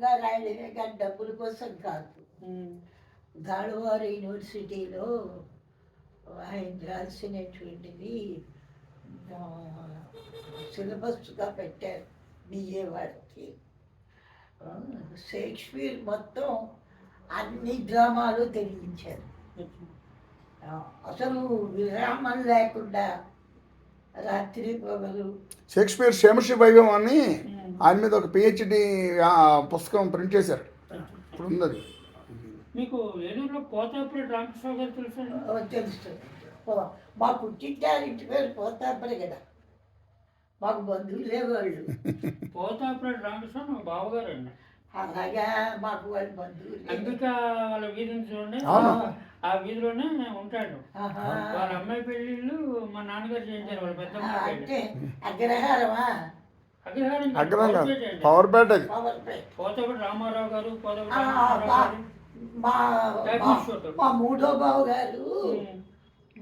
గొప్పగా రాయడమే కానీ డబ్బుల కోసం కాదు. ధారవాడ యూనివర్సిటీలో ఆయన రాసినటువంటిది సిలబస్గా పెట్టారు బిఏ వాళ్ళకి. షేక్స్పియర్ మొత్తం అన్ని డ్రామాలు తెలియించారు. అసలు విరామం లేకుండా రాత్రి పగలు. షేక్స్పియర్ క్షేమశ్రీ వైభవం అని ఆయన మీద ఒక పిహెచ్డి పుస్తకం ప్రింట్ చేశారు. ఇప్పుడు ఉంది. మీకు ఏలూరులో పోతాపురి రామకృష్ణ గారు తెలుసు. మా పుట్టింటారు ఇంటి పేరు పోతాపురి కదా, మాకు బంధువులు లేవాళ్ళు. పోతాపురి రామకృష్ణ మా బావగారు అండి. అలాగా మాకు వాళ్ళ బంధువులు. అంబికా వాళ్ళ వీధిని చూడండి, ఆ వీధిలోనే ఉంటాడు. వాళ్ళ అమ్మాయి పెళ్ళిళ్ళు మా నాన్నగారు చేయించారు. వాళ్ళ పెద్ద అంటే అగ్రహారమా? పవర్ పేట. పోతాపురి రామారావు గారు, మా మూడో బావు గారు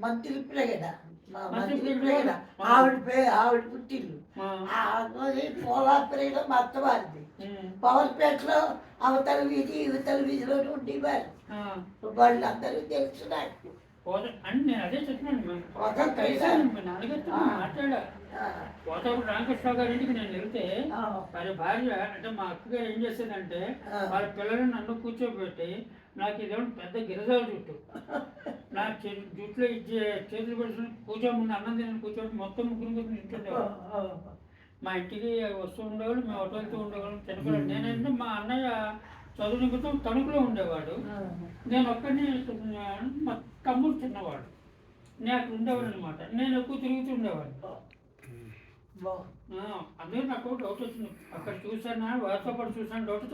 మంత్రిపురే కదా, ఆవిడ పుట్టిల్లు. పోలాపురిలో మా అత్తవారిది. పవర్పేటలో అవతల వీధి యువతల వీధిలోనే ఉండేవారు. వాళ్ళందరూ తెలుసు నాకు. అదే చెప్తున్నాను మాట్లాడా. పోతాపురి రామకృష్ణ గారి ఇంటికి నేను వెళ్తే వారి భార్య అంటే మా అక్కగారు ఏం చేసేదంటే వాళ్ళ పిల్లలను నన్ను కూర్చోబెట్టి నాకు ఇదేమో పెద్ద గిరజాల జుట్టు, నా జుట్టులో ఇచ్చే చేతులు పెట్టుకుని కూర్చోమని అన్నం తిని కూర్చోబెట్టి మొత్తం ముగ్గురు తింటుండేవాళ్ళు. మా ఇంటికి వస్తూ ఉండేవాళ్ళు, మేము హోటల్తో ఉండేవాళ్ళం, తినకూడదు. నేనంటే మా అన్నయ్య చదువు నిమిత్తం తణుకులో ఉండేవాడు, నేను ఒక్కడిని. మా తమ్ముడు చిన్నవాడు, నేను అక్కడ ఉండేవాడు అనమాట. నేను ఎక్కువ తిరుగుతూ ఉండేవాడిని. అందరూ నాకు డౌట్ వచ్చింది, అక్కడ చూసాను వారితో పాటు చూసాను డౌట్.